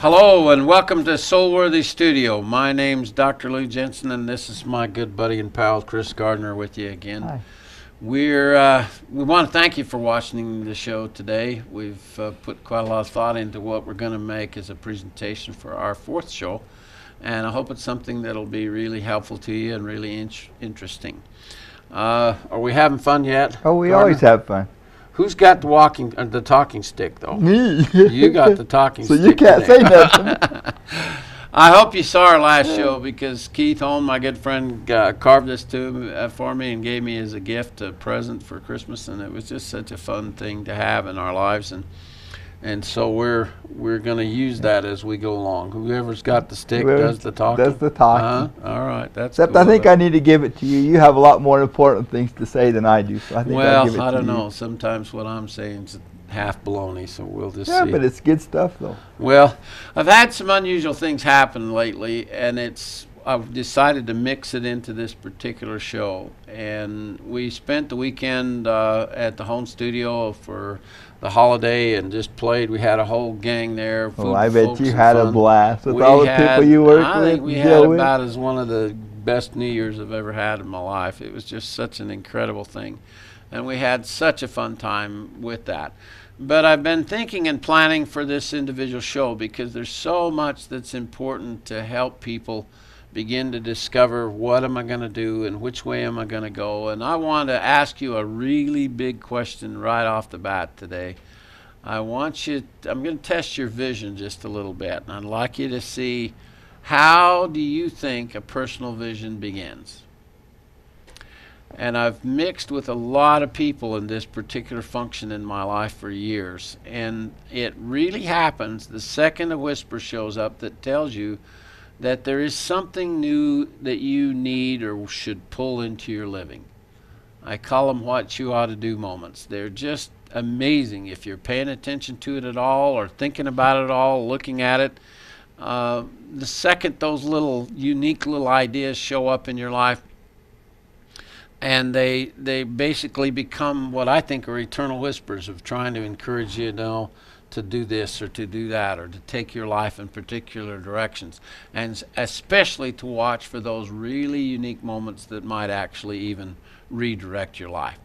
Hello and welcome to Soulworthy Studio. My name's Dr. Lou Jensen and this is my good buddy and pal Chris Gardner with you again. Hi. We want to thank you for watching the show today. We've put quite a lot of thought into what we're going to make as a presentation for our fourth show, and I hope it's something that'll be really helpful to you and really interesting. Are we having fun yet? Oh, we Gardner? always have fun. Who's got the talking stick though? Me. You got the talking stick. So you can't today. say nothing. I hope you saw our last show because Keith Holm, my good friend, carved this for me and gave me as a gift, a present for Christmas, and it was just such a fun thing to have in our lives, and so we're going to use that as we go along. Whoever's got the stick does the talking. Does the talking. All right, that's Except cool. I think I need to give it to you. You have a lot more important things to say than I do, so I think I'll give it to you. Well, I don't know. Sometimes what I'm saying is half baloney, so we'll just see. Yeah, but it's good stuff, though. Well, I've had some unusual things happen lately, and I've decided to mix it into this particular show. And we spent the weekend at the home studio for the holiday and just played. We had a whole gang there. Oh, I bet you had a blast with all the people you worked with. I think we had about as one of the best New Year's I've ever had in my life. It was just such an incredible thing. And we had such a fun time with that. But I've been thinking and planning for this individual show because there's so much that's important to help people begin to discover what am I going to do and which way am I going to go. And I want to ask you a really big question right off the bat today. I'm going to test your vision just a little bit. And I'd like you to see, how do you think a personal vision begins? And I've mixed with a lot of people in this particular function in my life for years. And it really happens the second a whisper shows up that tells you that there is something new that you need or should pull into your living. I call them what you ought to do moments. They're just amazing if you're paying attention to it at all or thinking about it at all, looking at it. The second those little unique little ideas show up in your life, and they basically become what I think are eternal whispers of trying to encourage you to do this or to do that or to take your life in particular directions, and especially to watch for those really unique moments that might actually even redirect your life.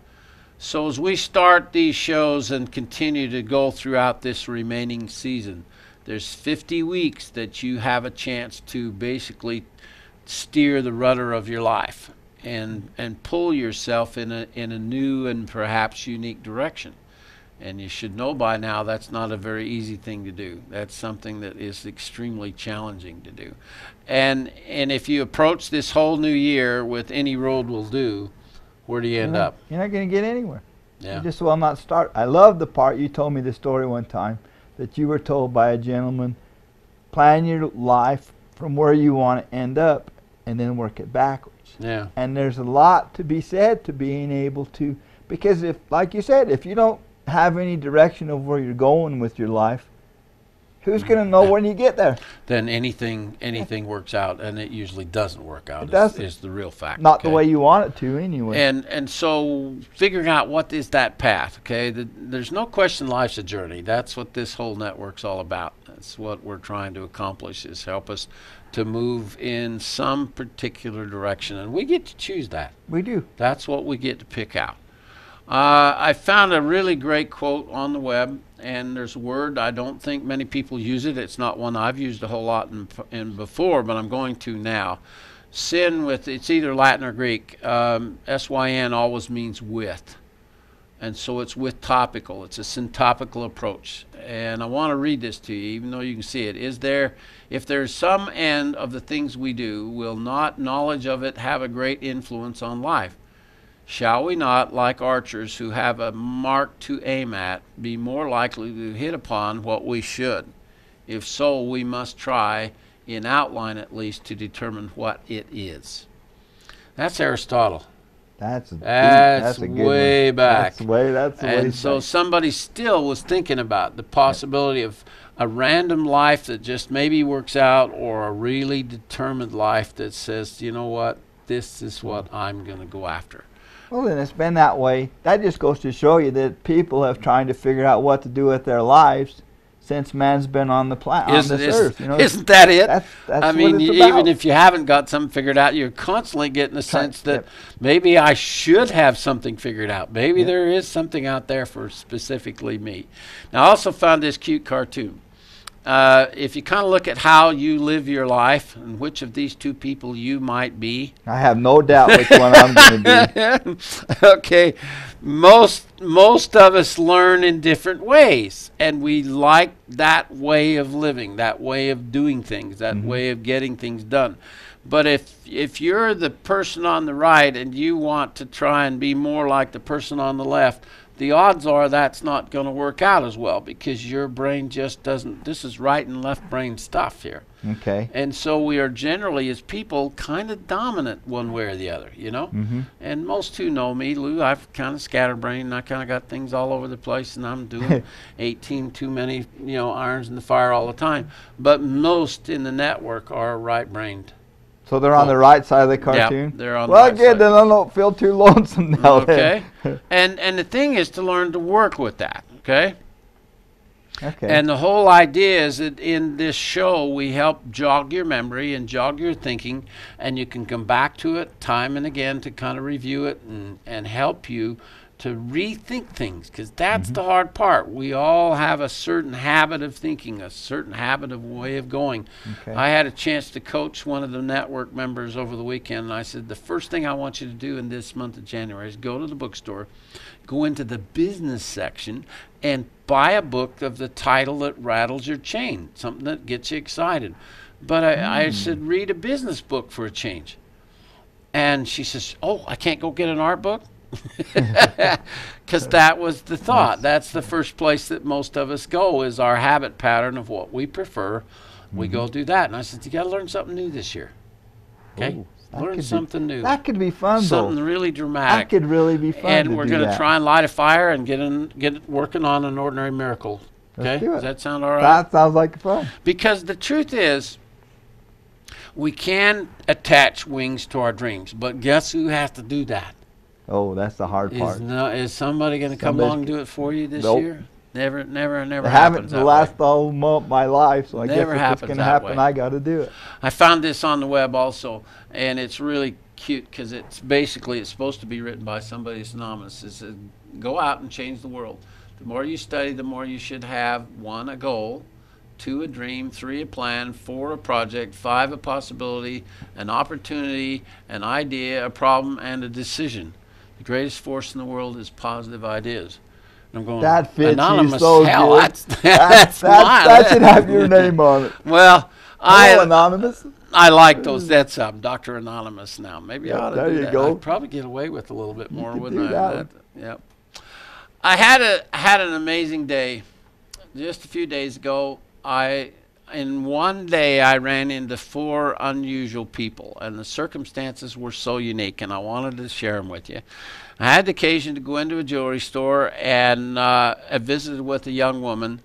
So as we start these shows and continue to go throughout this remaining season, there's 50 weeks that you have a chance to basically steer the rudder of your life and pull yourself in a new and perhaps unique direction. And you should know by now that's not a very easy thing to do. That's something that is extremely challenging to do. And if you approach this whole new year with any road will do, where do you end up? You're not going to get anywhere. Yeah. You just will not start. I love the part you told me the story one time that you were told by a gentleman, plan your life from where you want to end up and then work it backwards. Yeah. And there's a lot to be said to being able to, because if, like you said, if you don't have any direction of where you're going with your life, who's going to know when you get there? Then anything works out, and it usually doesn't work out. It doesn't. Is the real fact. Not the way you want it to, anyway. And so figuring out what is that path. Okay, there's no question life's a journey. That's what this whole network's all about. That's what we're trying to accomplish, is help us to move in some particular direction, and we get to choose that. We do. That's what we get to pick out. I found a really great quote on the web, and there's a word, I don't think many people use it. It's not one I've used a whole lot in before, but I'm going to now. Sin, it's either Latin or Greek. S-Y-N always means with. And so it's with topical. It's a syntopical approach. And I want to read this to you, even though you can see it. If there's some end of the things we do, will not knowledge of it have a great influence on life? Shall we not, like archers who have a mark to aim at, be more likely to hit upon what we should? If so, we must try, in outline at least, to determine what it is. That's Aristotle. That's a good way one. back. And so somebody still was thinking about the possibility of a random life that just maybe works out, or a really determined life that says, you know what, this is what I'm going to go after. Well, then it's been that way. That just goes to show you that people have tried to figure out what to do with their lives, since man's been on the on this earth. You know, isn't that it? That's I what mean, it's about. even if you haven't got something figured out, you're constantly getting the sense that maybe I should have something figured out. Maybe there is something out there for specifically me. Now, I also found this cute cartoon. If you kind of look at how you live your life and which of these two people you might be. I have no doubt which one I'm going to be. Okay. Most of us learn in different ways, and we like that way of living, that way of doing things, that way of getting things done. But if you're the person on the right and you want to try and be more like the person on the left, the odds are that's not going to work out as well, because your brain just doesn't. This is right and left brain stuff here. Okay. And so we are generally, as people, kind of dominant one way or the other, you know? And most who know me, Lou, I've kind of scatterbrained, and I kind of got things all over the place, and I'm doing 18 too many, irons in the fire all the time. But most in the network are right-brained. So they're on the right side of the cartoon? Yeah, they're on the right side. Well, good, then I don't feel too lonesome now. Okay. And the thing is to learn to work with that, okay? Okay. And the whole idea is that in this show, we help jog your memory and jog your thinking, and you can come back to it time and again to kind of review it and help you to rethink things, because that's the hard part. We all have a certain habit of thinking, a certain habit of way of going. Okay. I had a chance to coach one of the network members over the weekend, and I said, the first thing I want you to do in this month of January is go to the bookstore, go into the business section, and buy a book of the title that rattles your chain, something that gets you excited. But I said, read a business book for a change. And she says, oh, I can't go get an art book? Because that was the thought. That's the first place that most of us go, is our habit pattern of what we prefer. We go do that. And I said, you got to learn something new this year. Okay? Ooh, learn something new. That could be fun, something really dramatic. That could really be fun. And we're going to try and light a fire and get working on an ordinary miracle. Okay? Let's do it. Does that sound all right? That sounds like fun. Because the truth is, we can attach wings to our dreams, but guess who has to do that? Oh, that's the hard part. Is somebody going to come along and do it for you this year? Never It happens. haven't the last all my life, so I guess if it's going to happen, I got to do it. I found this on the web also, and it's really cute because it's supposed to be written by somebody that's anonymous. It says, go out and change the world. The more you study, the more you should have: 1, a goal; 2, a dream; 3, a plan; 4, a project; 5, a possibility; an opportunity; an idea; a problem; and a decision. The greatest force in the world is positive ideas. And I'm going, that fits anonymous, you so hell, good. That should have your name on it. Well, Hello, Anonymous. I like those. That's Dr. Anonymous now. Maybe I ought to do that. There you go. I'd probably get away with a little bit more, wouldn't I? Yep. I had an amazing day. Just a few days ago, in one day, I ran into 4 unusual people, and the circumstances were so unique, and I wanted to share them with you. I had the occasion to go into a jewelry store, and I visited with a young woman,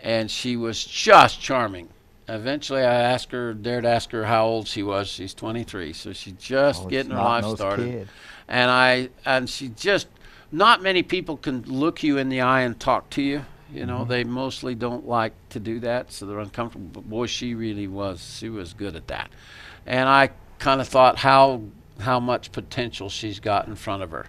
and she was just charming. Eventually, I dared ask her how old she was. She's 23, so she's just getting her life started. And she just, not many people can look you in the eye and talk to you. You know, they mostly don't like to do that, so they're uncomfortable. But boy, she really was. She was good at that. And I kind of thought how much potential she's got in front of her.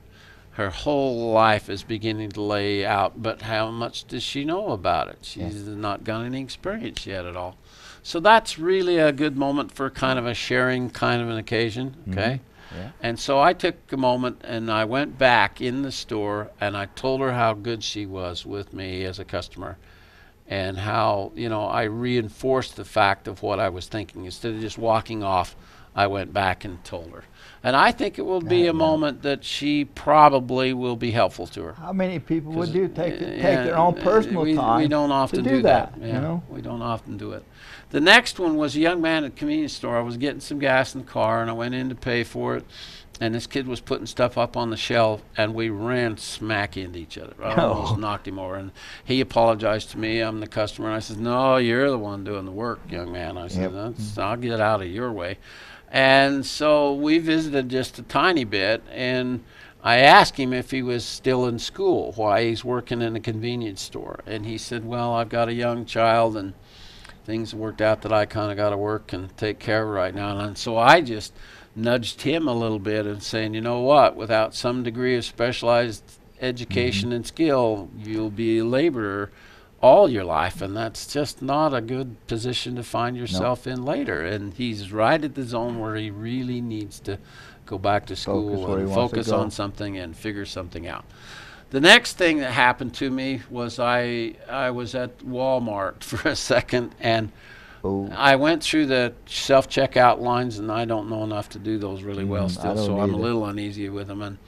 Her whole life is beginning to lay out, but how much does she know about it? She's not got any experience yet at all. So that's really a good moment for kind of a sharing kind of an occasion, okay? Yeah. And so I took a moment and I went back in the store and I told her how good she was with me as a customer, and how, I reinforced the fact of what I was thinking. Instead of just walking off, I went back and told her. And I think it will be a moment that she probably will be helpful to her. How many people would take their own personal time? We don't often do that. Yeah, we don't often do it. The next one was a young man at a convenience store. I was getting some gas in the car, and I went in to pay for it. And this kid was putting stuff up on the shelf, and we ran smack into each other. I almost knocked him over. And he apologized to me. I'm the customer. And I said, no, you're the one doing the work, young man. I said, I'll get out of your way. And so we visited just a tiny bit, and I asked him if he was still in school, why he's working in a convenience store. And he said, well, I've got a young child and things worked out that I kind of got to work and take care of right now. And so I just nudged him a little bit and saying, you know what, without some degree of specialized education and skill, you'll be a laborer all your life, and that's just not a good position to find yourself in later. And he's right at the zone where he really needs to go back to school and focus on something and figure something out. The next thing that happened to me was I was at Walmart for a second, and I went through the self-checkout lines, and I don't know enough to do those really well still, so I'm a little uneasy with them. And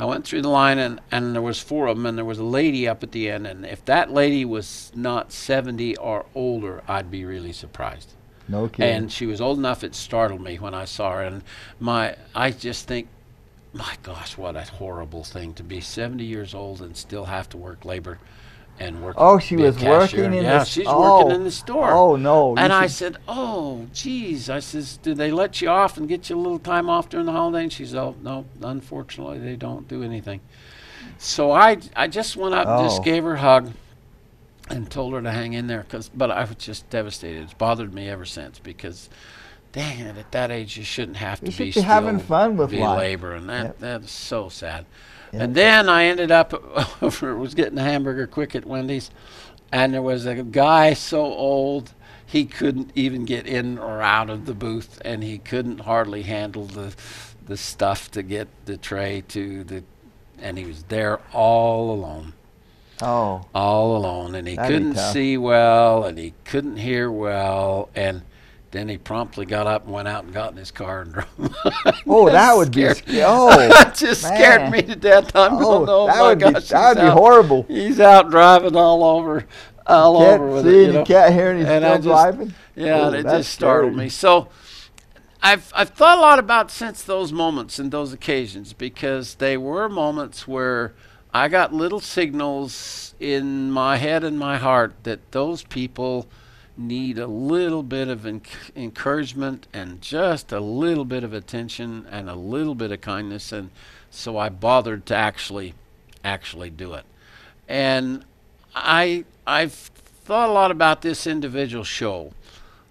I went through the line, and there was 4 of them, and there was a lady up at the end, and if that lady was not 70 or older, I'd be really surprised. No kidding. And she was old enough, it startled me when I saw her, and I just think, my gosh, what a horrible thing to be 70 years old and still have to work labor and work. Oh, she was working in the store. Yeah, she's working in the store. Oh, no. And I said, oh, geez. I says, do they let you off and get you a little time off during the holiday? And she said, oh, no, unfortunately, they don't do anything. So I just went up and just gave her a hug and told her to hang in there. But I was just devastated. It's bothered me ever since because, dang it, at that age you shouldn't have to be having fun with life. Labor, and that's so sad. Yep. And then I ended up was getting a hamburger quick at Wendy's, and there was a guy so old he couldn't even get in or out of the booth, and he couldn't hardly handle the stuff to get the tray and he was there all alone. Oh. All alone, and he couldn't see well, and he couldn't hear well, and then he promptly got up and went out and got in his car and drove. Oh, that would be scary. Oh, that just scared me to death. I'm going, oh my gosh. That would be horrible. He's out driving all over with it. You can't hear, and he's still driving. Yeah, and it just startled me. So I've thought a lot about since those moments and those occasions, because they were moments where I got little signals in my head and my heart that those people need a little bit of encouragement and just a little bit of attention and a little bit of kindness, and so I bothered to actually do it. And I've thought a lot about this individual show.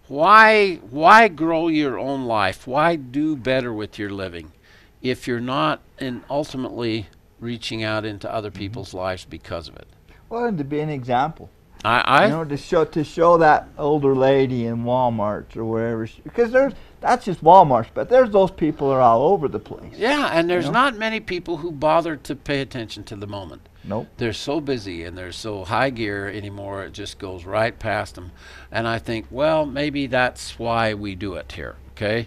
Why grow your own life? Why do better with your living if you're not ultimately reaching out into other people's lives because of it? Well, and to be an example. To show that older lady in Walmart or wherever, because that's just Walmart, but there's those people are all over the place. Yeah, and there's not many people who bother to pay attention to the moment. Nope. They're so busy and they're so high gear anymore, it just goes right past them. And I think, well, maybe that's why we do it here, okay?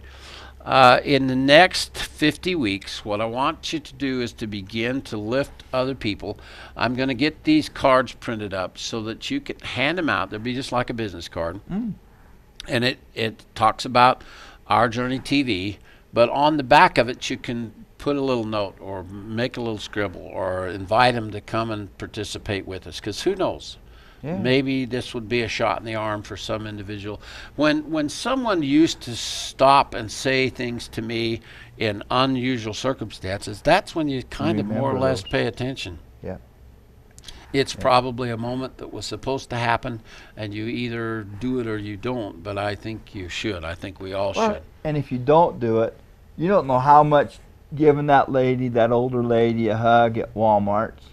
In the next 50 weeks, what I want you to do is to begin to lift other people. I'm going to get these cards printed up so that you can hand them out. They'll be just like a business card. And it talks about Our Journey TV, but on the back of it you can put a little note or make a little scribble or invite them to come and participate with us, because who knows? Yeah. Maybe this would be a shot in the arm for some individual. When someone used to stop and say things to me in unusual circumstances, that's when you kind of more or less pay attention. Yeah. It's probably a moment that was supposed to happen, and you either do it or you don't, but I think you should. I think we all should. And if you don't do it, you don't know how much giving that older lady a hug at Walmart's,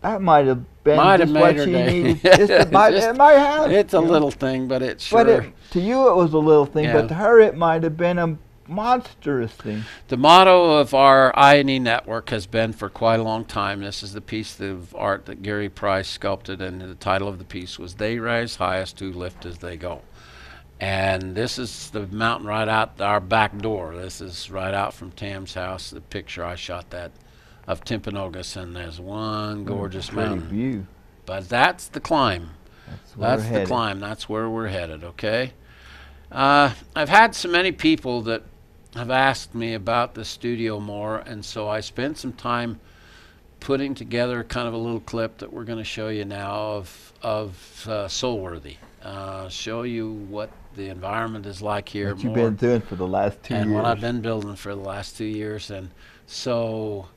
that might have been just what she needed. It might have. It's a little thing, but it's sure. But to you it was a little thing, but to her it might have been a monstrous thing. The motto of our I&E network has been for quite a long time. This is the piece of art that Gary Price sculpted, and the title of the piece was "They Rise Highest, Who Lift as They Go." And this is the mountain right out our back door. This is right out from Tam's house. The picture I shot that of Timpanogos, and there's one gorgeous mountain view. But that's the climb. That's the climb. That's where we're headed. Okay. I've had so many people that have asked me about the studio more, and so I spent some time putting together kind of a little clip that we're going to show you now of Soulworthy. Show you what the environment is like here. What you've been doing for the last 2 years. And what I've been building for the last 2 years, and so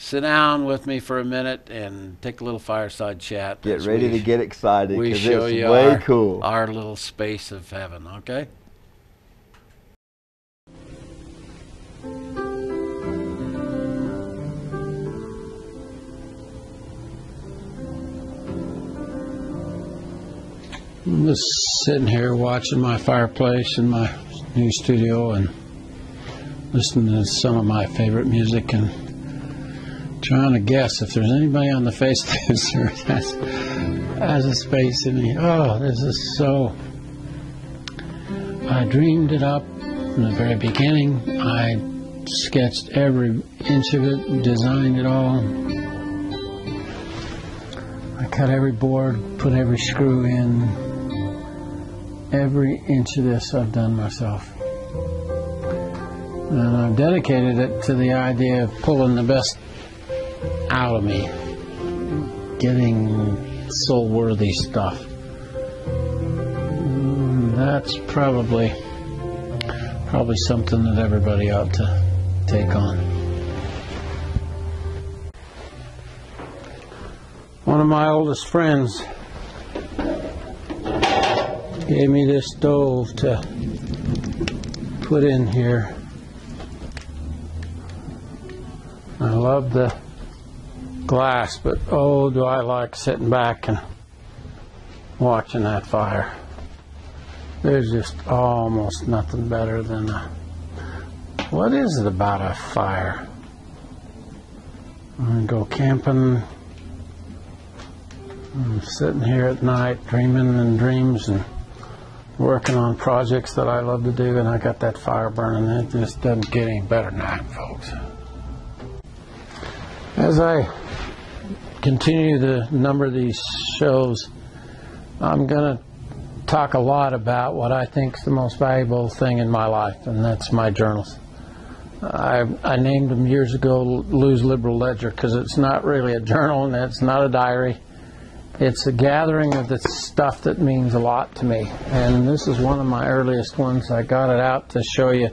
sit down with me for a minute and take a little fireside chat. Get ready to get excited, we because show it's you way cool. Our little space of heaven, okay? I'm just sitting here watching my fireplace in my new studio and listening to some of my favorite music and trying to guess if there's anybody on the face of this earth that has a space in me. Oh, this is so... I dreamed it up from the very beginning. I sketched every inch of it, designed it all. I cut every board, put every screw in. Every inch of this I've done myself. And I've dedicated it to the idea of pulling the best out of me, getting soul-worthy stuff. That's probably something that everybody ought to take on. One of my oldest friends gave me this stove to put in here. I love the glass, but oh, do I like sitting back and watching that fire. There's just almost nothing better than what is it about a fire? I go camping. I'm sitting here at night dreaming and dreams and working on projects that I love to do, and I got that fire burning. It just doesn't get any better than that, folks. As I continue to number these shows, I'm going to talk a lot about what I think is the most valuable thing in my life, and that's my journals. I named them years ago Lou's Liberal Ledger, because it's not really a journal and it's not a diary. It's a gathering of the stuff that means a lot to me, and this is one of my earliest ones. I got it out to show you,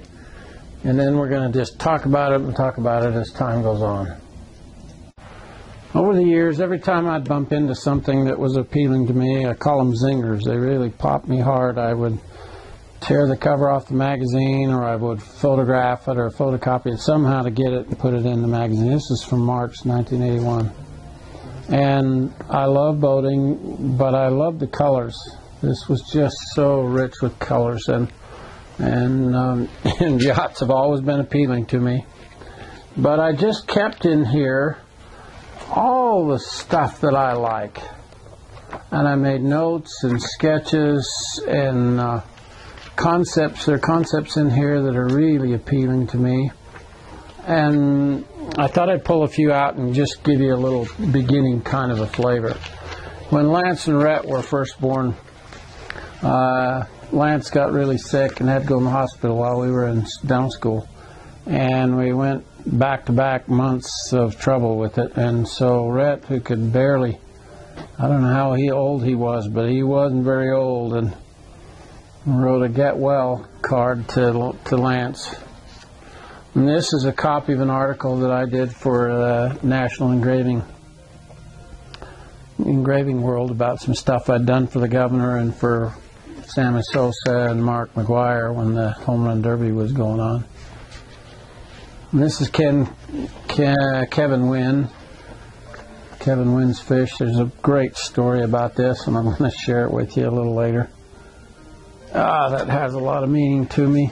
and then we're going to just talk about it and talk about it as time goes on. Over the years, every time I'd bump into something that was appealing to me, I call them zingers. They really popped me hard. I would tear the cover off the magazine, or I would photograph it or photocopy it somehow to get it and put it in the magazine. This is from March 1981. And I love boating, but I love the colors. This was just so rich with colors, and yachts have always been appealing to me. But I just kept in here all the stuff that I like, and I made notes and sketches and concepts. There are concepts in here that are really appealing to me, and I thought I'd pull a few out and just give you a little beginning kind of a flavor. When Lance and Rhett were first born, Lance got really sick and had to go in the hospital while we were in dental school, and we went back-to-back months of trouble with it. And so Rhett, who could barely, I don't know how old he was, but he wasn't very old, and wrote a get well card to Lance. And this is a copy of an article that I did for National Engraving World about some stuff I'd done for the governor and for Sammy Sosa and Mark McGuire when the Home Run Derby was going on. And this is Kevin Wynn. Kevin Wynn's fish. There's a great story about this, and I'm going to share it with you a little later. That has a lot of meaning to me.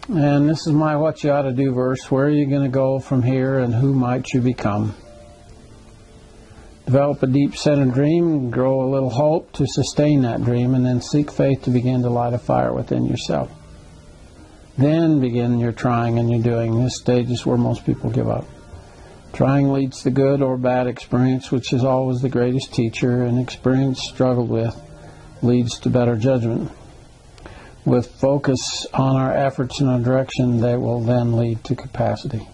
And this is my what you ought to do verse. Where are you going to go from here, and who might you become? Develop a deep-centered dream, grow a little hope to sustain that dream, and then seek faith to begin to light a fire within yourself. Then begin your trying and your doing. This stage is where most people give up. Trying leads to good or bad experience, which is always the greatest teacher, and experience struggled with leads to better judgment. With focus on our efforts in a direction, they will then lead to capacity.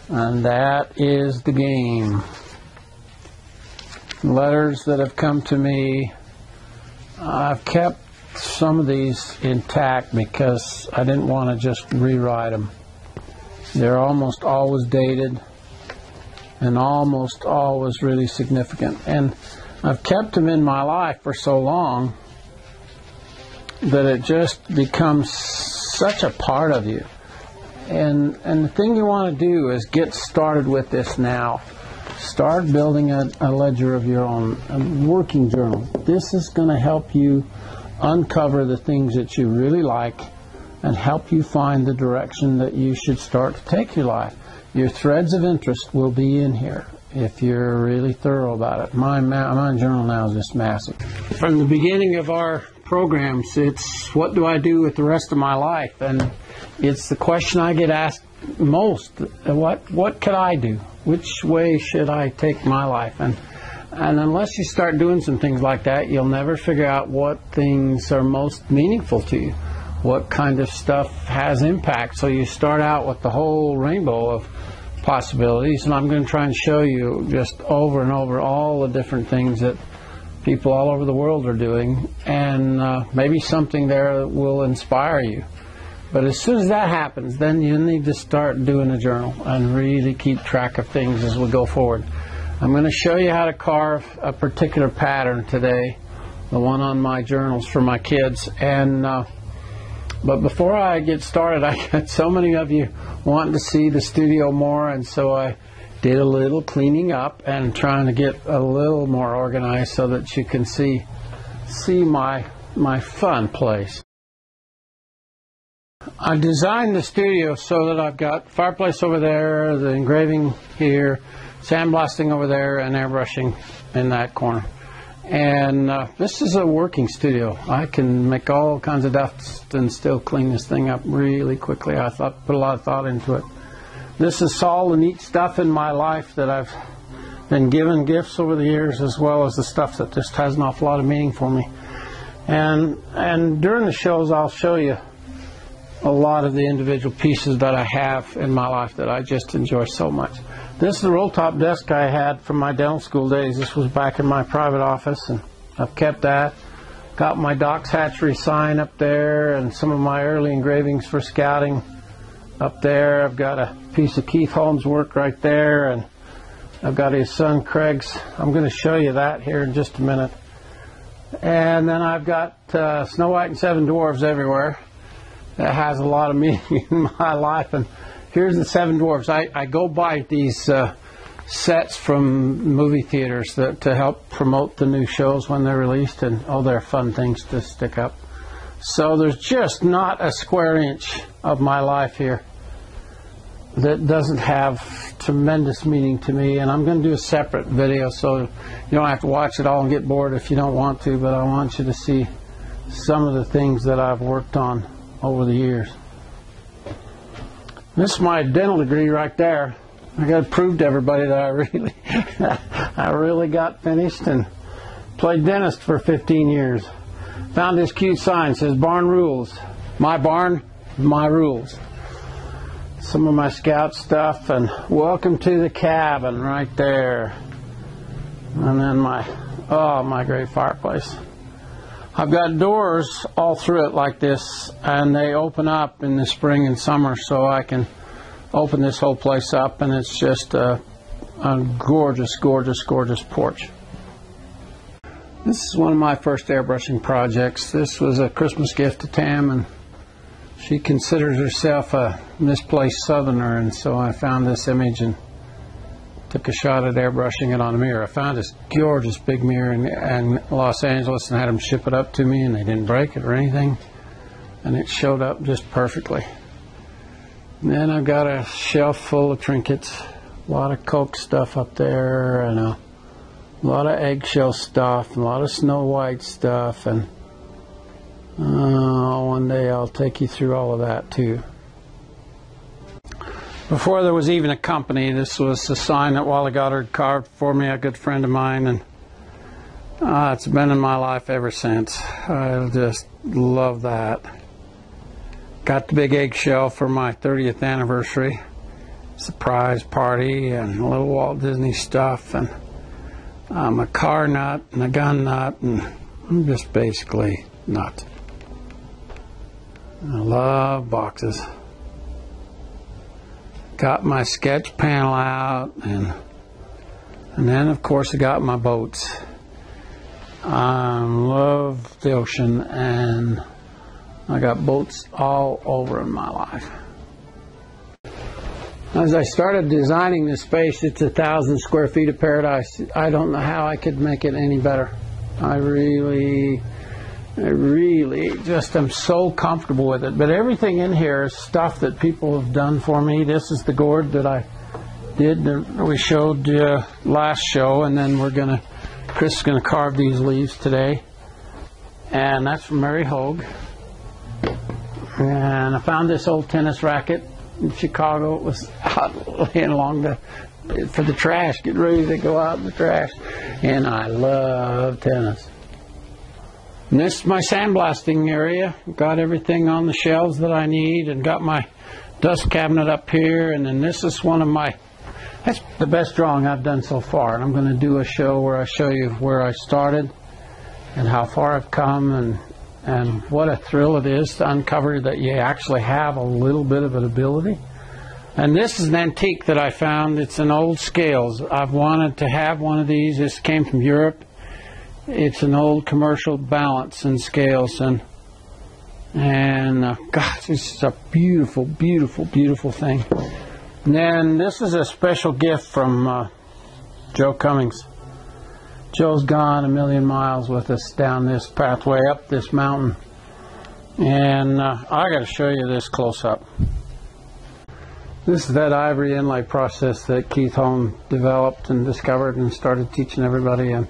And that is the game. Letters that have come to me, I've kept some of these intact because I didn't want to just rewrite them. They're almost always dated and almost always really significant. And I've kept them in my life for so long that it just becomes such a part of you. And the thing you want to do is get started with this now. Start building a ledger of your own, a working journal. This is going to help you uncover the things that you really like and help you find the direction that you should start to take your life. Your threads of interest will be in here if you're really thorough about it. My journal now is just massive. From the beginning of our programs, it's what do I do with the rest of my life? And it's the question I get asked most. What could I do? Which way should I take my life? And unless you start doing some things like that, you'll never figure out what things are most meaningful to you, what kind of stuff has impact. So you start out with the whole rainbow of possibilities, and I'm going to try and show you just over and over all the different things that people all over the world are doing, and maybe something there will inspire you. But as soon as that happens, then you need to start doing a journal and really keep track of things as we go forward. I'm going to show you how to carve a particular pattern today, the one on my journals for my kids. And but before I get started, I got so many of you wanting to see the studio more, and so I did a little cleaning up and trying to get a little more organized so that you can see my fun place. I designed the studio so that I've got fireplace over there, the engraving here, sandblasting over there, and airbrushing in that corner. And this is a working studio. I can make all kinds of dust and still clean this thing up really quickly. I put a lot of thought into it. This is all the neat stuff in my life that I've been given gifts over the years, as well as the stuff that just has an awful lot of meaning for me. And during the shows, I'll show you a lot of the individual pieces that I have in my life that I just enjoy so much. This is the roll-top desk I had from my dental school days. This was back in my private office, and I've kept that. Got my Doc's Hatchery sign up there and some of my early engravings for scouting up there. I've got a piece of Keith Holmes' work right there, and I've got his son Craig's. I'm going to show you that here in just a minute. And then I've got Snow White and Seven Dwarfs everywhere. That has a lot of meaning in my life. And here's the Seven Dwarfs. I go buy these sets from movie theaters to help promote the new shows when they're released, and oh, they're fun things to stick up. So there's just not a square inch of my life here that doesn't have tremendous meaning to me, and I'm going to do a separate video so you don't have to watch it all and get bored if you don't want to, but I want you to see some of the things that I've worked on over the years. This is my dental degree right there. I got to prove to everybody that I really got finished and played dentist for 15 years. Found this cute sign, says barn rules. My barn, my rules. Some of my scout stuff, and welcome to the cabin right there. And then my great fireplace. I've got doors all through it like this, and they open up in the spring and summer, so I can open this whole place up, and it's just a gorgeous, gorgeous, gorgeous porch. This is one of my first airbrushing projects. This was a Christmas gift to Tam, and she considers herself a misplaced southerner, and so I found this image and took a shot at airbrushing it on a mirror. I found this gorgeous big mirror in Los Angeles and had them ship it up to me, and they didn't break it or anything, and it showed up just perfectly. And then I've got a shelf full of trinkets, a lot of Coke stuff up there, and a lot of eggshell stuff, a lot of Snow White stuff, and one day I'll take you through all of that too. Before there was even a company, this was a sign that Wally Goddard carved for me, a good friend of mine, and it's been in my life ever since. I just love that. Got the big eggshell for my 30th anniversary, surprise party, and a little Walt Disney stuff, and I'm a car nut and a gun nut, and I'm just basically nut. I love boxes. got my sketch panel out, and then of course I got my boats. I love the ocean, and I got boats all over in my life. As I started designing this space, it's 1,000 square feet of paradise. I don't know how I could make it any better. I really just am so comfortable with it. But everything in here is stuff that people have done for me. This is the gourd that I did, that we showed last show, and then Chris is gonna carve these leaves today. And that's from Mary Hogue. And I found this old tennis racket in Chicago. It was out laying along for the trash, getting ready to go out in the trash. And I love tennis. And this is my sandblasting area. Got everything on the shelves that I need, and got my dust cabinet up here. And then this is that's the best drawing I've done so far. And I'm going to do a show where I show you where I started and how far I've come, and what a thrill it is to uncover that you actually have a little bit of an ability. And this is an antique that I found. It's an old scales. I've wanted to have one of these. This came from Europe. It's an old commercial balance and scales, and gosh, it's a beautiful, beautiful, beautiful thing. And then this is a special gift from Joe Cummings. Joe's gone 1,000,000 miles with us down this pathway up this mountain, and I got to show you this close up. This is that ivory inlay process that Keith Holm developed and discovered and started teaching everybody. And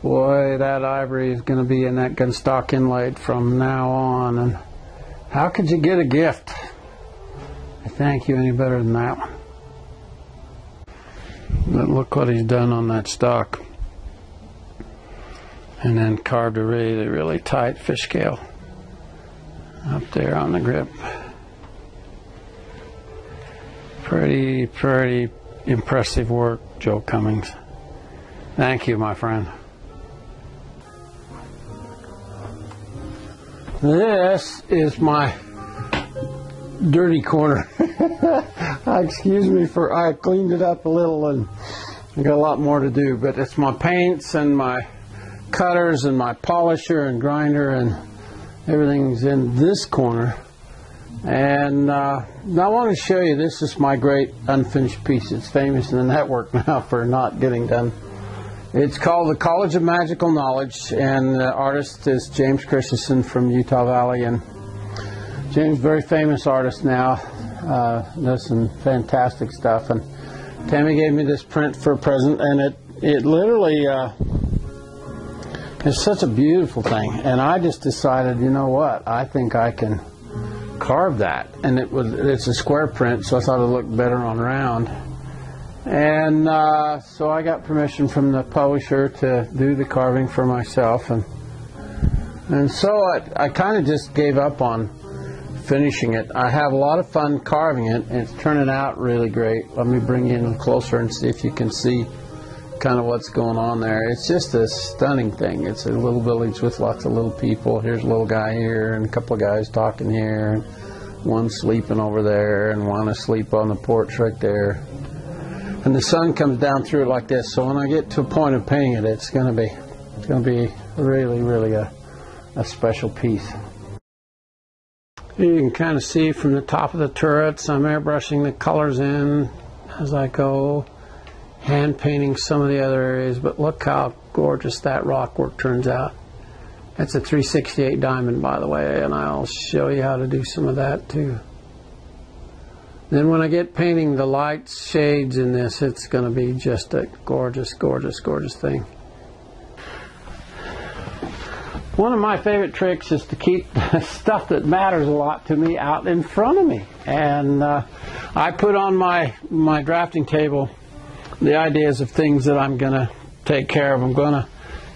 boy, that ivory is going to be in that gunstock inlaid from now on. And how could you get a gift? I thank you any better than that one. But look what he's done on that stock. And then carved a really, really tight fish scale up there on the grip. Pretty, pretty impressive work, Joe Cummings. Thank you, my friend. This is my dirty corner. Excuse me for, I cleaned it up a little and I got a lot more to do, but it's my paints and my cutters and my polisher and grinder, and everything's in this corner. And I want to show you, this is my great unfinished piece. It's famous in the network now for not getting done. It's called The College of Magical Knowledge, and the artist is James Christensen from Utah Valley. And James, very famous artist now, does some fantastic stuff. And Tammy gave me this print for a present, and it literally is such a beautiful thing. And I just decided, you know what, I think I can carve that. And it's a square print, so I thought it looked better on round. And so I got permission from the publisher to do the carving for myself, and so I kind of just gave up on finishing it. I have a lot of fun carving it, and it's turning out really great. Let me bring you in closer and see if you can see kind of what's going on there. It's just a stunning thing. It's a little village with lots of little people. Here's a little guy here, and a couple of guys talking here, and one sleeping over there, and one asleep on the porch right there. And the sun comes down through it like this, so when I get to a point of painting it, it's going to be really, really a special piece. You can kind of see from the top of the turrets, I'm airbrushing the colors in as I go, hand painting some of the other areas, but look how gorgeous that rock work turns out. That's a 368 diamond, by the way, and I'll show you how to do some of that too. Then when I get painting the lights, shades in this, it's going to be just a gorgeous, gorgeous, gorgeous thing. One of my favorite tricks is to keep stuff that matters a lot to me out in front of me. And I put on my drafting table the ideas of things that I'm going to take care of. I'm going to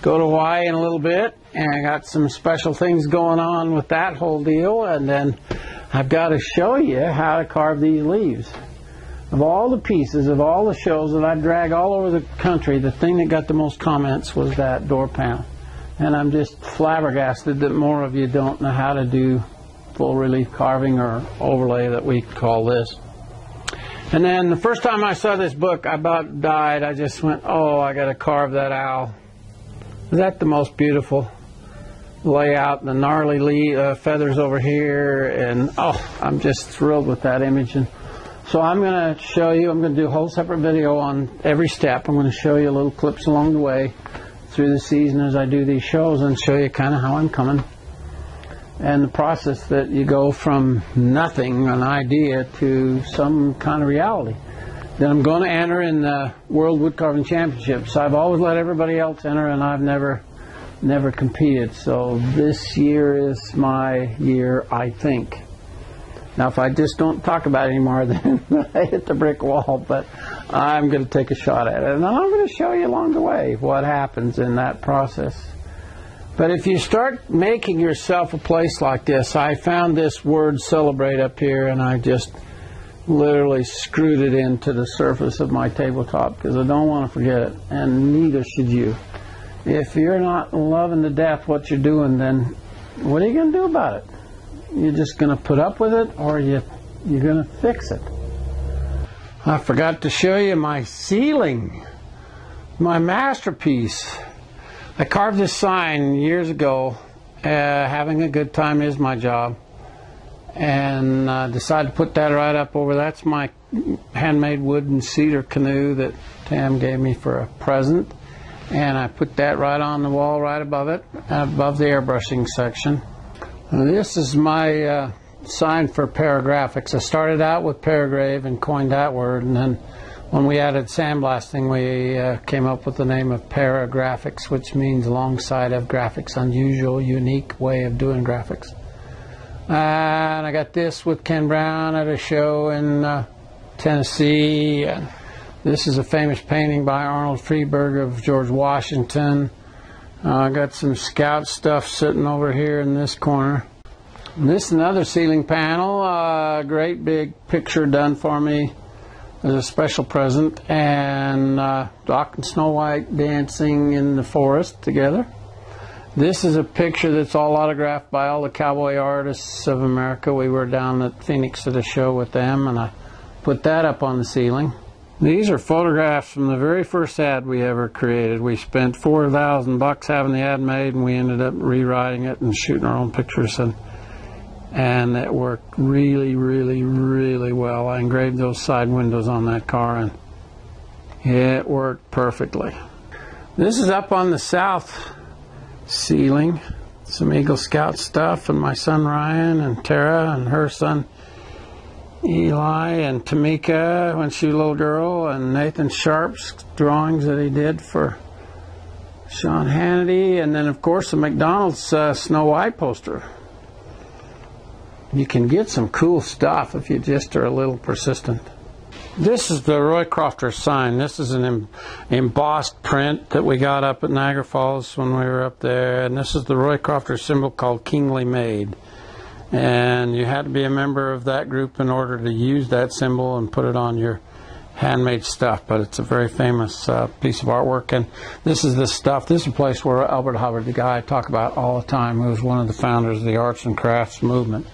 go to Hawaii in a little bit, and I got some special things going on with that whole deal. And then I've got to show you how to carve these leaves. Of all the pieces, of all the shows that I drag all over the country, the thing that got the most comments was that door panel. And I'm just flabbergasted that more of you don't know how to do full relief carving or overlay that we call this. And then the first time I saw this book, I about died. I just went, oh, I got to carve that owl. Is that the most beautiful layout? The gnarly feathers over here, and oh, I'm just thrilled with that image. And so I'm going to show you, I'm going to do a whole separate video on every step. I'm going to show you little clips along the way through the season as I do these shows, and show you kind of how I'm coming. And the process that you go from nothing, an idea, to some kind of reality. Then I'm going to enter in the World Woodcarving Championships. I've always let everybody else enter, and I've never competed. So this year is my year, I think. Now, if I just don't talk about it anymore, then I hit the brick wall. But I'm going to take a shot at it, and I'm going to show you along the way what happens in that process. But if you start making yourself a place like this, I found this word celebrate up here, and I just literally screwed it into the surface of my tabletop because I don't want to forget it, and neither should you. If you're not loving to death what you're doing, then what are you going to do about it? You're just going to put up with it, or you're going to fix it. I forgot to show you my ceiling, my masterpiece. I carved this sign years ago. Having a good time is my job, and decided to put that right up over. That's my handmade wooden cedar canoe that Tam gave me for a present, and I put that right on the wall right above it, above the airbrushing section. This is my sign for paragraphics. I started out with paragrave and coined that word, and then when we added sandblasting, we came up with the name of paragraphics, which means alongside of graphics, unusual, unique way of doing graphics. And I got this with Ken Brown at a show in Tennessee. And this is a famous painting by Arnold Freeberg of George Washington. I got some scout stuff sitting over here in this corner. And this is another ceiling panel, a great big picture done for me as a special present, and Doc and Snow White dancing in the forest together. This is a picture that's all autographed by all the cowboy artists of America. We were down at Phoenix at a show with them, and I put that up on the ceiling. These are photographs from the very first ad we ever created. We spent $4,000 having the ad made, and we ended up rewriting it and shooting our own pictures, and it worked really, really, really well. I engraved those side windows on that car, and it worked perfectly. This is up on the south ceiling, some Eagle Scout stuff, and my son Ryan and Tara and her son Eli and Tamika when she was a little girl, and Nathan Sharp's drawings that he did for Sean Hannity, and then of course the McDonald's Snow White poster. You can get some cool stuff if you just are a little persistent. This is the Roy Crofter sign. This is an embossed print that we got up at Niagara Falls when we were up there. And this is the Roy Crofter symbol called Kingly Maid. And you had to be a member of that group in order to use that symbol and put it on your handmade stuff. But it's a very famous piece of artwork. And this is the stuff. This is a place where Albert Hubbard, the guy I talk about all the time, who was one of the founders of the arts and crafts movement.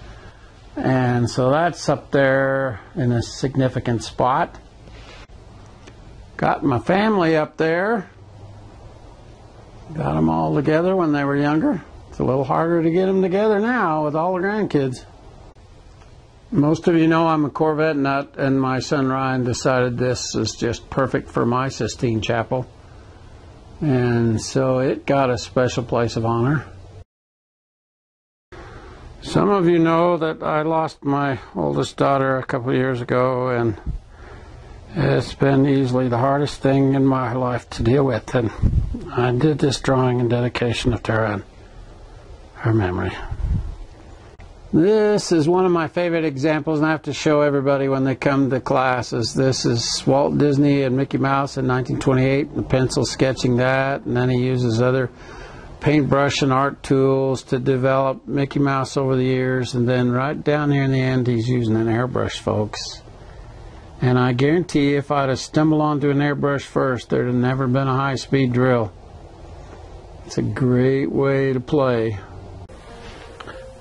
And so that's up there in a significant spot. Got my family up there. Got them all together when they were younger. It's a little harder to get them together now with all the grandkids. Most of you know I'm a Corvette nut, and my son Ryan decided this is just perfect for my Sistine Chapel. And so it got a special place of honor. Some of you know that I lost my oldest daughter a couple of years ago, and it's been easily the hardest thing in my life to deal with. And I did this drawing in dedication of Tara and her memory. This is one of my favorite examples, and I have to show everybody when they come to classes. This is Walt Disney and Mickey Mouse in 1928, the pencil sketching that, and then he uses other paintbrush and art tools to develop Mickey Mouse over the years, and then right down here in the end he's using an airbrush, folks. And I guarantee you, if I'd have stumbled onto an airbrush first, there'd have never been a high-speed drill. It's a great way to play.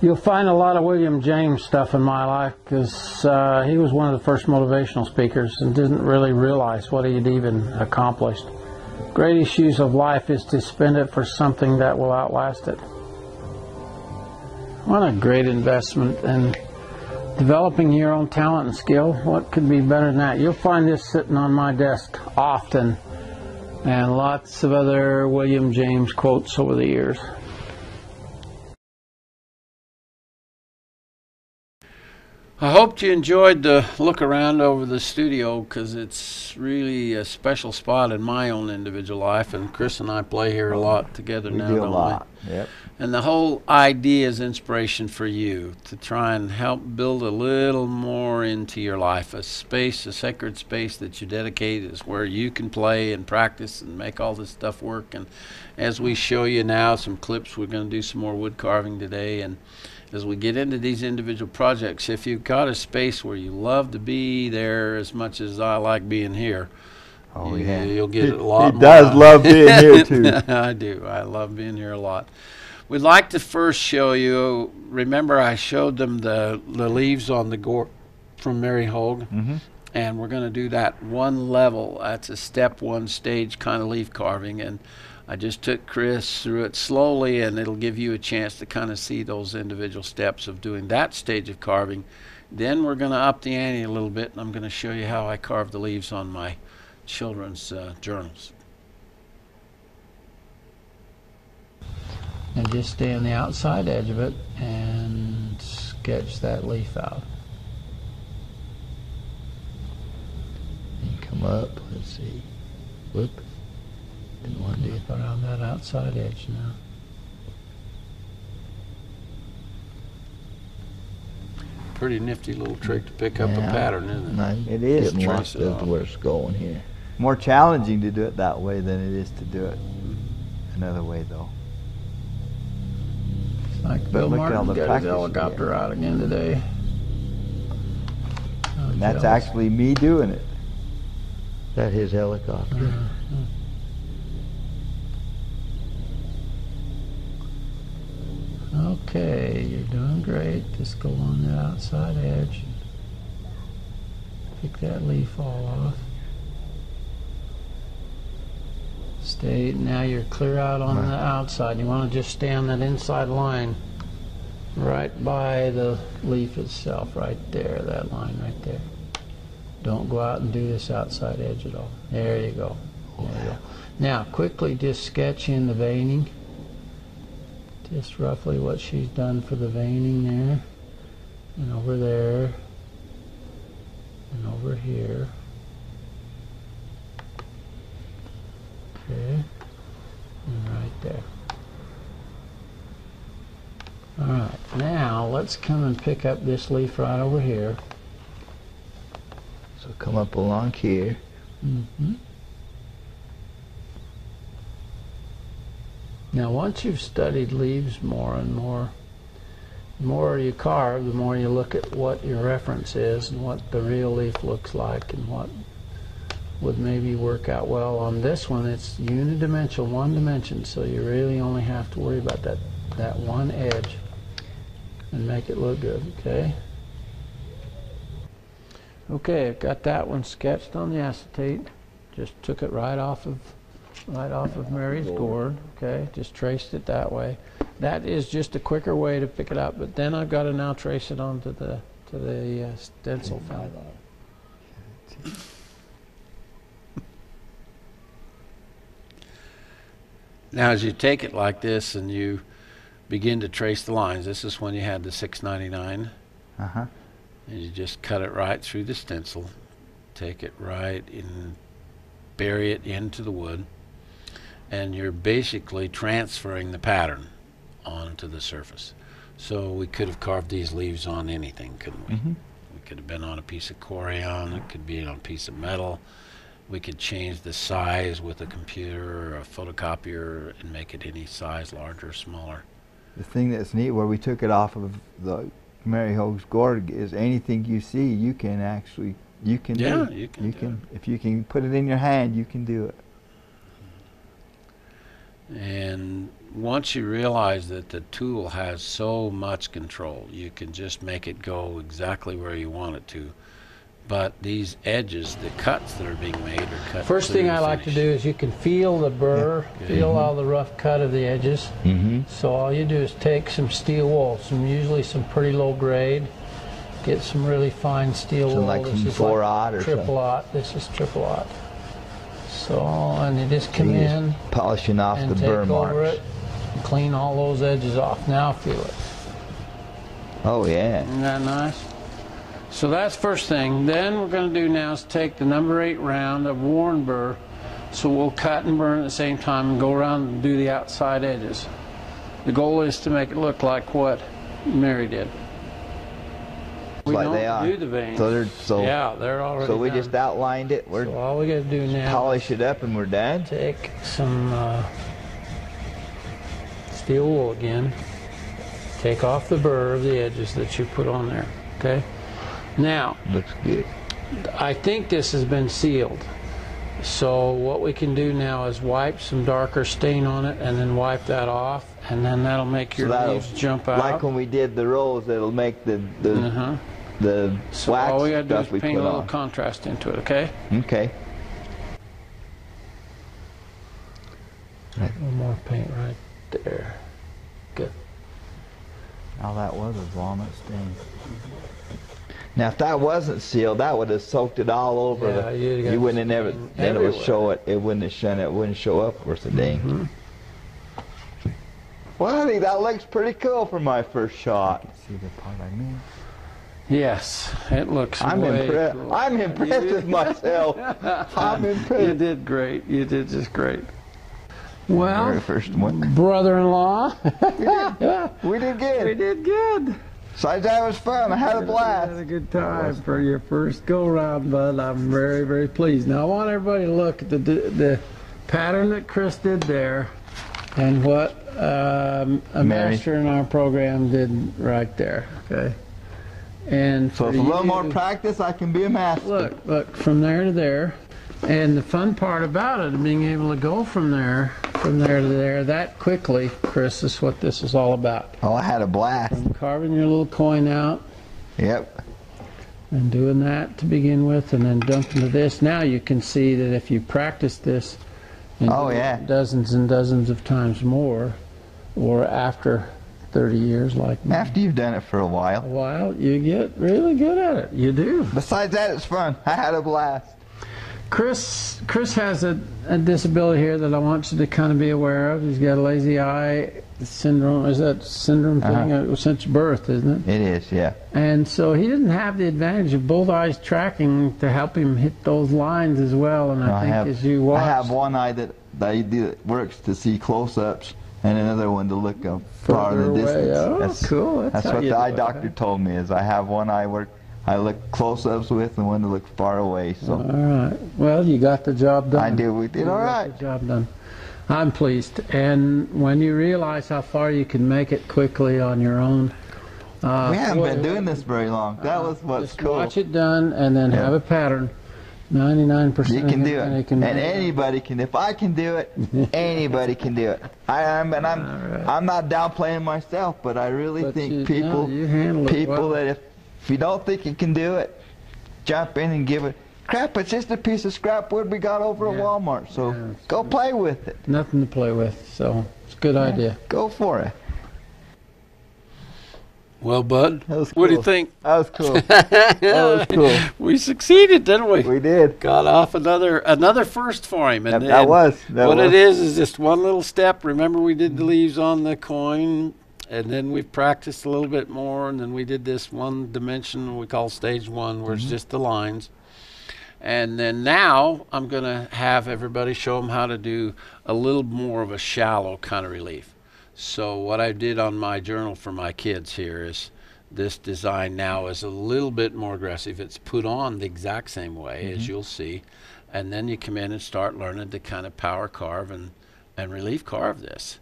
You'll find a lot of William James stuff in my life because he was one of the first motivational speakers and didn't really realize what he'd even accomplished. Great issues of life is to spend it for something that will outlast it. What a great investment in developing your own talent and skill. What could be better than that? You'll find this sitting on my desk often, and lots of other William James quotes over the years. I hope you enjoyed the look around over the studio, because it's really a special spot in my own individual life, and Chris and I play here a lot together now, do a lot. Yep. And the whole idea is inspiration for you to try and help build a little more into your life, a space, a sacred space that you dedicate is where you can play and practice and make all this stuff work. And as we show you now some clips, we're going to do some more wood carving today, and as we get into these individual projects, if you've got a space where you love to be there as much as I like being here, you'll get a lot more. He does love being here too. I do. I love being here a lot. We'd like to first show you, remember I showed them the leaves on the gourd from Mary Hogue, and we're going to do that one level. That's a step one stage kind of leaf carving, and I just took Chris through it slowly, and it'll give you a chance to kind of see those individual steps of doing that stage of carving. Then we're going to up the ante a little bit, and I'm going to show you how I carve the leaves on my children's journals. And just stay on the outside edge of it and sketch that leaf out. And come up, let's see. Whoop. Didn't want to do it around that outside edge now. Pretty nifty little trick to pick up a pattern, isn't it? It is. Trace it off. Where it's going here. More challenging to do it that way than it is to do it another way, though. It's like Bill Martin got his helicopter out again today. And that's actually me doing it. Is that his helicopter? Okay, you're doing great. Just go on the outside edge and pick that leaf all off. Stay, now you're clear out on the outside. You want to just stay on that inside line right by the leaf itself, right there, that line right there. Don't go out and do this outside edge at all. There you go. There you go. Now, quickly just sketch in the veining. Just roughly what she's done for the veining there, and over there, and over here. Okay, and right there. Alright, now let's come and pick up this leaf right over here. So come up along here. Now once you've studied leaves more and more, the more you carve, the more you look at what your reference is and what the real leaf looks like and what would maybe work out well. On this one it's unidimensional, one dimension, so you really only have to worry about that one edge and make it look good, okay? Okay, I've got that one sketched on the acetate. Just took it right off of Mary's gourd, okay? Just traced it that way. That is just a quicker way to pick it up, but then I've got to now trace it onto the stencil film. Now as you take it like this and you begin to trace the lines, this is when you had the 699. And you just cut it right through the stencil, take it right and bury it into the wood, and you're basically transferring the pattern onto the surface. So we could have carved these leaves on anything, couldn't we? We could have been on a piece of corian, it could be on a piece of metal. We could change the size with a computer or a photocopier and make it any size, larger or smaller. The thing that's neat where we took it off of the Mary Hogue's gourd is anything you see, you can actually, you can do. You can. If you can put it in your hand, you can do it. And once you realize that the tool has so much control, you can just make it go exactly where you want it to. But these edges, the cuts that are being made are cut. First thing I like to do is you can feel the burr, feel all the rough cut of the edges. So all you do is take some steel wool, usually some pretty low grade. Get some really fine steel wool. Like this is 4/0 or triple aught. This is triple aught. So, and you just come in, polishing off and the burr take over marks. it, and clean all those edges off. Now feel it. Oh yeah. Isn't that nice? So that's first thing. Then we're going to do now is take the number 8 round of worn burr. So we'll cut and burn at the same time and go around and do the outside edges. The goal is to make it look like what Mary did. We Like don't they are. do the veins. So they're already So we done. just outlined it. We're So all we got to do now polish it up and we're done. Take some steel wool again. Take off the burr of the edges that you put on there. Okay. Now, Looks good. I think this has been sealed. So what we can do now is wipe some darker stain on it and then wipe that off, and then that'll make your leaves jump out. Like when we did the rolls, it'll make the So wax all we got to do stuff is we paint put a little on. contrast into it, okay? Okay. One more paint right there. Good. Now that was a walnut stain. Now if that wasn't sealed, that would have soaked it all over. Yeah, you wouldn't have never. Then it would show it. It wouldn't have shown. It wouldn't show up worth a dang. Well, I think that looks pretty cool for my first shot. See the part I made. Yes, it looks I'm way impressed. cool. I'm impressed with myself. I'm impressed. You did great. You did just great. Well, Very first one. brother-in-law, We did good. we did good. Besides, that was fun. I had a Had blast. a good time for your first go-round, bud. I'm very, very pleased. Now, I want everybody to look at the pattern that Chris did there and what a master in our program did right there, okay? And So for with a little you- more practice, I can be a master. Look, from there to there. And the fun part about it, being able to go from there to there that quickly, Chris, is what this is all about. Oh, I had a blast. From carving your little coin out Yep. and doing that to begin with, and then dumping to this. Now you can see that if you practice this and Oh, do it yeah. dozens and dozens of times more, or after 30 years like me, After you've done it for a while. you get really good at it. You do. Besides that, it's fun. I had a blast. Chris has a disability here that I want you to kind of be aware of. He's got a lazy eye syndrome. Is that syndrome thing since birth, isn't it? It is, yeah. And so he didn't have the advantage of both eyes tracking to help him hit those lines as well. And I think as you watch, I have one eye that works to see close-ups, and another one to look up far in the away. distance. Oh, cool. That's how what you the do eye it, doctor told me. Is I have one eye I look close-ups with, and one to look far away. So. All right. Well, you got the job done. I did. We did all right. The job done. I'm pleased. And when you realize how far you can make it quickly on your own, We haven't been doing this very long. That was what's just cool. watch it done, and then have a pattern. 99%. You can do it, and and anybody can. If I can do it, anybody can do it. I'm not downplaying myself, but I really But think you handle it well. that if you don't think you can do it, jump in and give it. Crap, it's just a piece of scrap wood we got over at Walmart, so go play with it. Nothing to play with, so it's a good idea. Go for it. Well, Bud, That was what do you cool. think? That was cool. That was cool. We succeeded, didn't we? We did. Got off another first for him. And, That was. What it is just one little step. Remember, we did the leaves on the coin, and then we practiced a little bit more, and then we did this one dimension we call stage one, where it's just the lines. And then now I'm going to have everybody show them how to do a little more of a shallow kind of relief. So what I did on my journal for my kids here is this design now is a little bit more aggressive. It's put on the exact same way as you'll see. And then you come in and start learning to kind of power carve and relief carve this.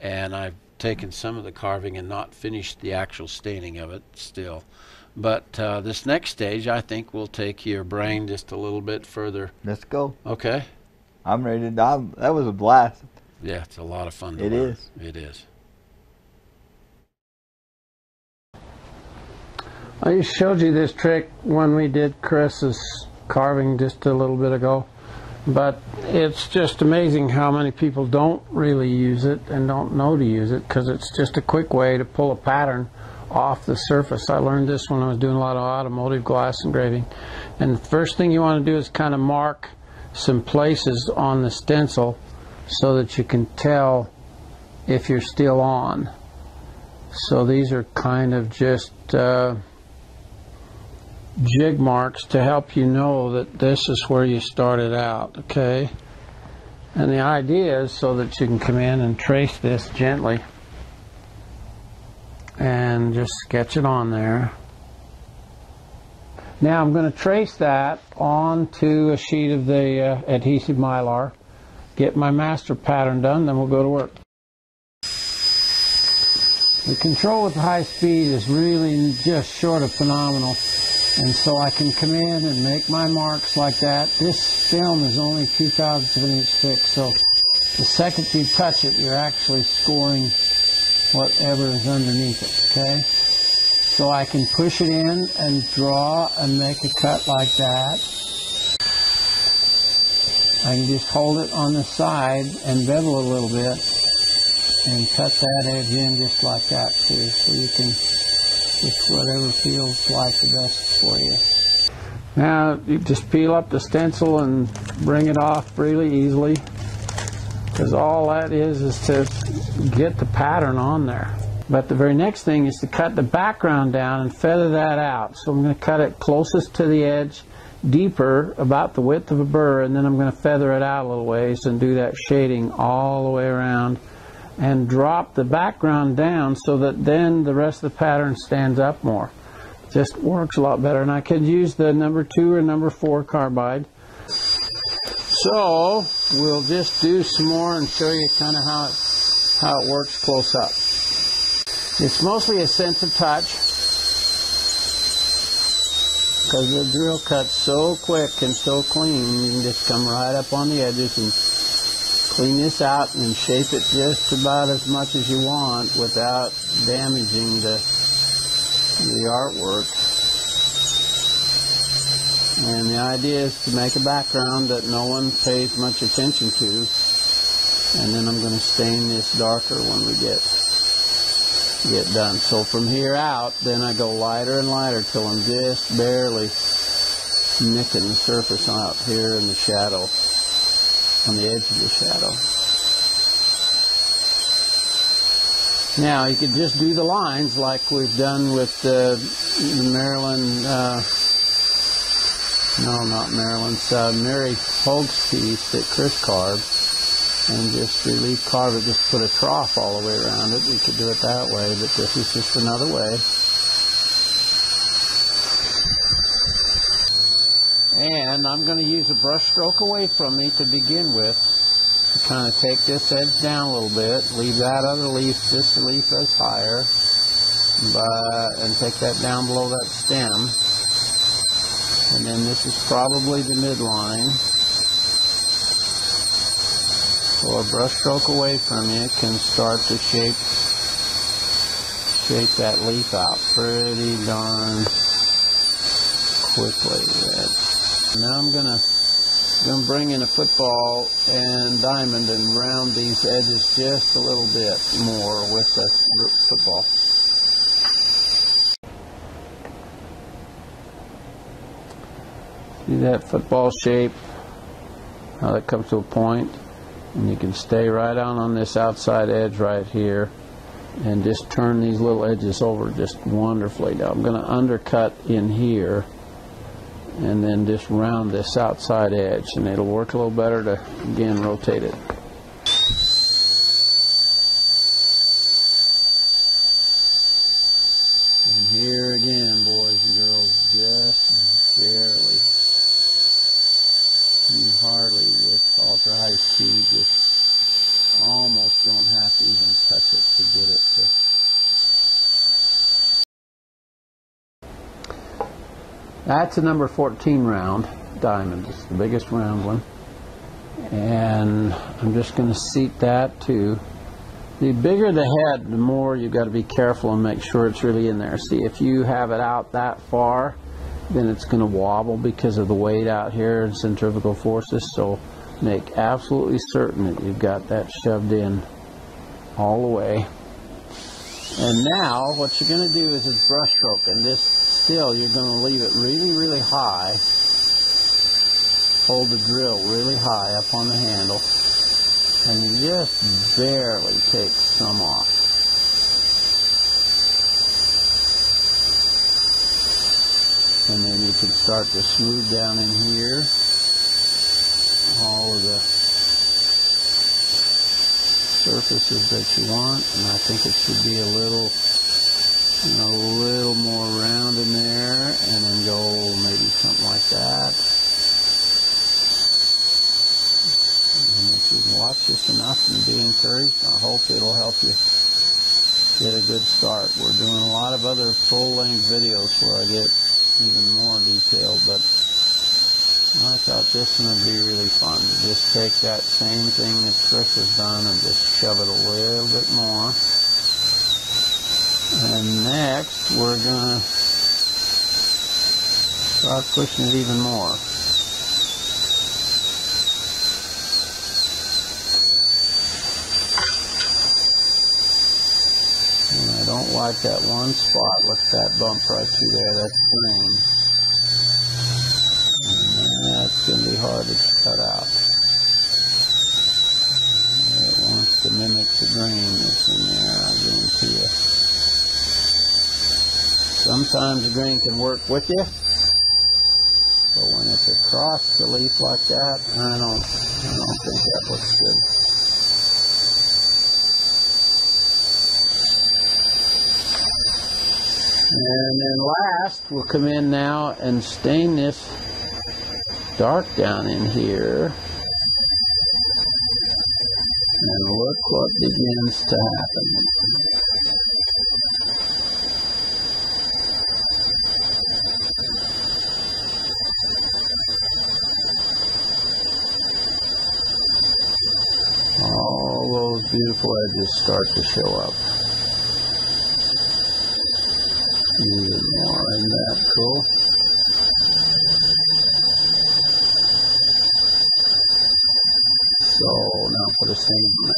And I've taken some of the carving and not finished the actual staining of it still. But this next stage, I think, will take your brain just a little bit further. Let's go. Okay? I'm ready to. That was a blast. Yeah, it's a lot of fun to It learn. is. It is. I showed you this trick when we did Chris's carving just a little bit ago, but it's just amazing how many people don't really use it and don't know to use it, because it's just a quick way to pull a pattern off the surface. I learned this when I was doing a lot of automotive glass engraving. And the first thing you want to do is kind of mark some places on the stencil so that you can tell if you're still on. So these are kind of just jig marks to help you know that this is where you started out, okay? And the idea is so that you can come in and trace this gently and just sketch it on there. Now I'm going to trace that onto a sheet of the adhesive mylar, get my master pattern done, then we'll go to work. The control with high speed is really just short of phenomenal, and so I can come in and make my marks like that. This film is only 2/1000 of an inch thick, so the second you touch it, you're actually scoring whatever is underneath it, okay? So I can push it in and draw and make a cut like that. I can just hold it on the side and bevel it a little bit and cut that edge in just like that too, so you can just whatever feels like the best for you. Now you just peel up the stencil and bring it off really easily, because all that is to get the pattern on there. But the very next thing is to cut the background down and feather that out. So I'm going to cut it closest to the edge, deeper, about the width of a burr, and then I'm going to feather it out a little ways and do that shading all the way around and drop the background down so that then the rest of the pattern stands up more. Just works a lot better. And I could use the number 2 or number 4 carbide. So we'll just do some more and show you kind of how it works close up. It's mostly a sense of touch, because the drill cuts so quick and so clean. You can just come right up on the edges and clean this out and shape it just about as much as you want without damaging the artwork. And the idea is to make a background that no one pays much attention to, and then I'm going to stain this darker when we get done. So from here out, then I go lighter and lighter till I'm just barely nicking the surface out here in the shadow, on the edge of the shadow. Now you could just do the lines like we've done with the Maryland, Mary Hoag's piece that Chris carved, and just relief carve it, just put a trough all the way around it. We could do it that way, but this is just another way. And I'm going to use a brush stroke away from me to begin with, to kind of take this edge down a little bit, leave that other leaf, this leaf as higher, and take that down below that stem. And then this is probably the midline. So a brush stroke away from you can start to shape that leaf out pretty darn quickly. Now I'm gonna bring in a football and diamond and round these edges just a little bit more with the football. See that football shape, how that comes to a point? And you can stay right on this outside edge right here and just turn these little edges over just wonderfully. Now I'm going to undercut in here and then just round this outside edge, and it'll work a little better to, again, rotate it. And here again, boys and girls, just barely. You hardly, with ultra high speed, just almost don't have to even touch it to get it to. That's a number 14 round diamond. It's the biggest round one. And I'm just going to seat that too. The bigger the head, the more you've got to be careful and make sure it's really in there. See, if you have it out that far, then it's going to wobble because of the weight out here and centrifugal forces. So make absolutely certain that you've got that shoved in all the way. And now what you're going to do is a brush stroke, and this still you're going to leave it really, really high. Hold the drill really high up on the handle, and you just barely take some off. And then you can start to smooth down in here all of the surfaces that you want, and I think it should be a little, a little more round in there, and then go maybe something like that. And if you can watch this enough and be encouraged, I hope it'll help you get a good start. We're doing a lot of other full-length videos where I get even more detailed, but I thought this one would be really fun to just take that same thing that Chris has done and just shove it a little bit more. And next we're going to start pushing it even more. And I don't like that one spot. Look at that bump right through there. That's green. That's going to be hard to cut out. It wants to mimic the green that's in there, I guarantee you. Sometimes the green can work with you, but when it's across the leaf like that, I don't think that looks good. And then last, we'll come in now and stain this dark down in here, and look what begins to happen. All those beautiful edges start to show up. Even more, isn't that cool? So now put a stain on it.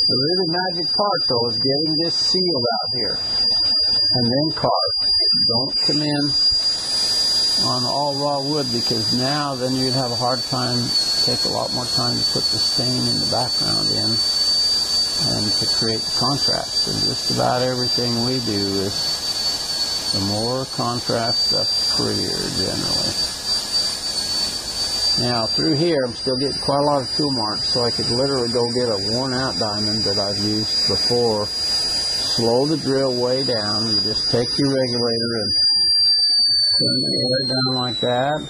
The really magic part though is getting this sealed out here and then carve. Don't come in on all raw wood, because now then you'd have a hard time, take a lot more time to put the stain in the background in and to create the contrast. And just about everything we do is the more contrast, the prettier generally. Now through here I'm still getting quite a lot of tool marks, so I could literally go get a worn out diamond that I've used before. Slow the drill way down. You just take your regulator and turn the air down like that.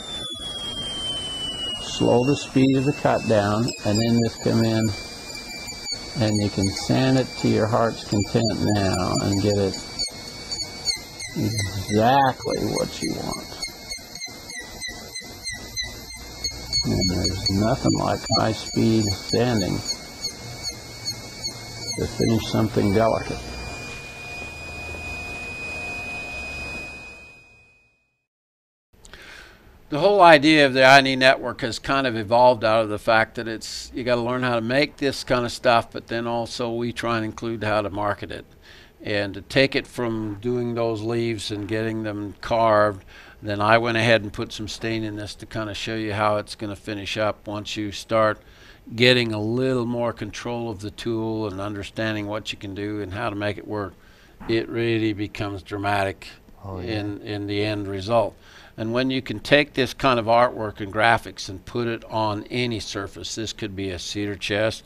Slow the speed of the cut down, and then just come in and you can sand it to your heart's content now and get it exactly what you want. And there's nothing like high-speed sanding to finish something delicate. The whole idea of the I&E network has kind of evolved out of the fact that you got to learn how to make this kind of stuff, but then also we try and include how to market it. And to take it from doing those leaves and getting them carved, then I went ahead and put some stain in this to kind of show you how it's going to finish up once you start getting a little more control of the tool and understanding what you can do and how to make it work. It really becomes dramatic in the end result. And when you can take this kind of artwork and graphics and put it on any surface, this could be a cedar chest,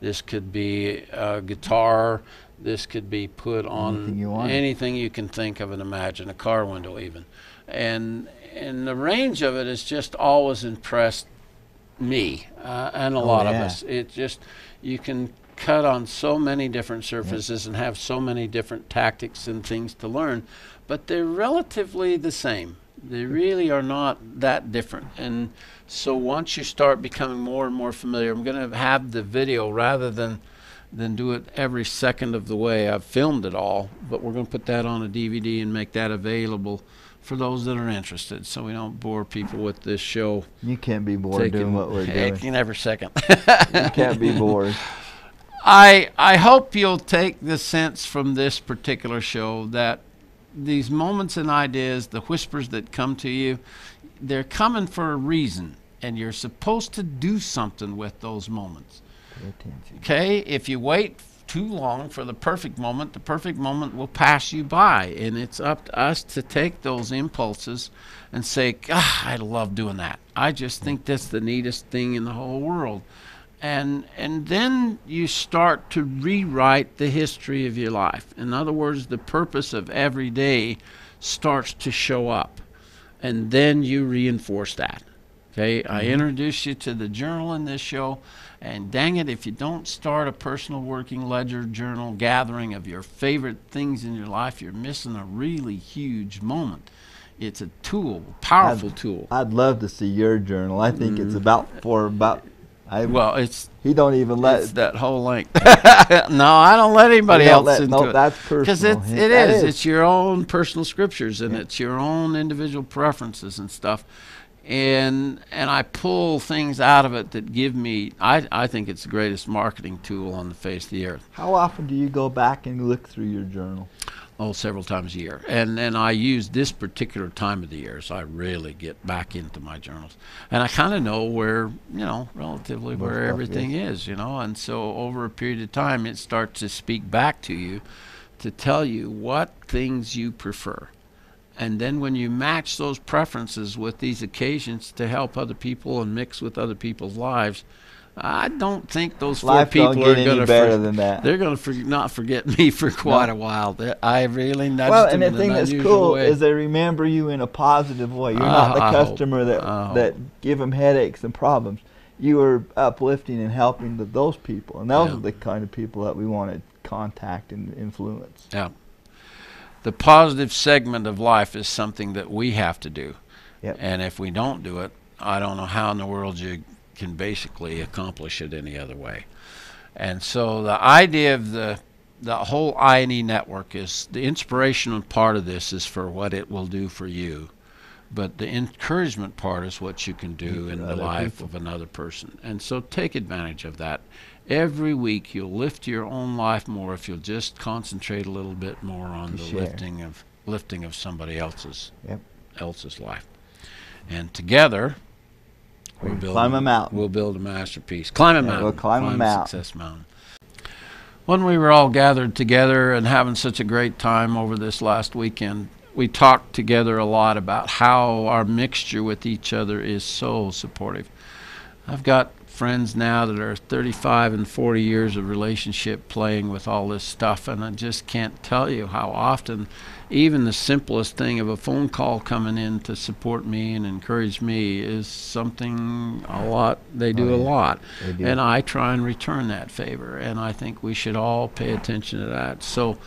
this could be a guitar, this could be put on anything you can think of and imagine, a car window even. And the range of it has just always impressed me and a lot of us. It just, you can cut on so many different surfaces and have so many different tactics and things to learn, but they're relatively the same. They really are not that different. And so once you start becoming more and more familiar, I'm going to have the video rather than do it every second of the way. I've filmed it all, but we're going to put that on a DVD and make that available for those that are interested, so we don't bore people with this show. You can't be bored doing what we're doing. Every second. You can't be bored. I hope you'll take the sense from this particular show that these moments and ideas, the whispers that come to you, they're coming for a reason, and you're supposed to do something with those moments. Pay attention. Okay? If you wait too long for the perfect moment will pass you by, and it's up to us to take those impulses and say, God, I love doing that. I just think that's the neatest thing in the whole world. And then you start to rewrite the history of your life. In other words, the purpose of every day starts to show up, and then you reinforce that. Okay, I introduced you to the journal in this show, and dang it, if you don't start a personal working ledger journal gathering of your favorite things in your life, you're missing a really huge moment. It's a tool, a powerful tool. I'd love to see your journal. I think it's well, it's he don't even let it's that whole length. No, I don't let anybody else into it. That's personal. Because it's your own personal scriptures, and it's your own individual preferences and stuff. And I pull things out of it that give me, I think it's the greatest marketing tool on the face of the earth. How often do you go back and look through your journal? Oh, several times a year. And I use this particular time of the year, so I really get back into my journals. And I kind of know where, relatively where everything is, And so over a period of time, it starts to speak back to you to tell you what things you prefer. And then when you match those preferences with these occasions to help other people and mix with other people's lives, I don't think those four people are going to better than that. They're going to not forget me for quite a while. I really nudged them and the thing that's cool is they remember you in a positive way. You're not the customer that give them headaches and problems. You are uplifting and helping those people, and those are the kind of people that we want to contact and influence. Yeah. The positive segment of life is something that we have to do. Yep. And if we don't do it, I don't know how in the world you can basically accomplish it any other way. And so the idea of the whole I&E network is the inspirational part of this is for what it will do for you. But the encouragement part is what you can do in the life of another person. And so take advantage of that. Every week you'll lift your own life more if you'll just concentrate a little bit more on the lifting of somebody else's life. And together we'll climb a mountain. We'll build a masterpiece. Climb a mountain. We'll climb a mountain. Success mountain. When we were all gathered together and having such a great time over this last weekend, we talked together a lot about how our mixture with each other is so supportive. I've got friends now that are 35 and 40 years of relationship playing with all this stuff, and I just can't tell you how often even the simplest thing of a phone call coming in to support me and encourage me is something they do a lot. And I try and return that favor, and I think we should all pay attention to that. So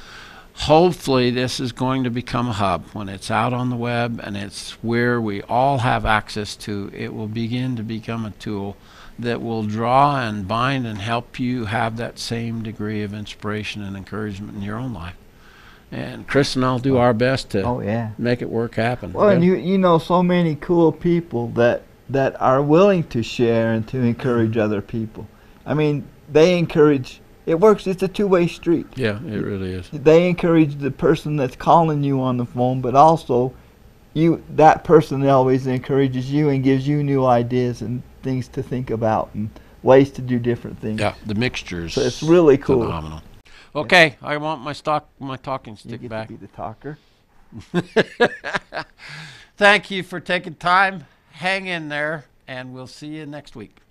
hopefully this is going to become a hub. When it's out on the web and it's where we all have access to, it will begin to become a tool that will draw and bind and help you have that same degree of inspiration and encouragement in your own life. And Chris and I'll do our best to make it work happen. Well, and you know so many cool people that are willing to share and to encourage other people. I mean, they encourage. It works. It's a two-way street. Yeah, it really is. They encourage the person that's calling you on the phone, but also that person always encourages you and gives you new ideas and things to think about and ways to do different things. Yeah, the mixtures. So it's really cool. Phenomenal. Okay, I want my talking stick you get back. To be the talker. Thank you for taking time. Hang in there, and we'll see you next week.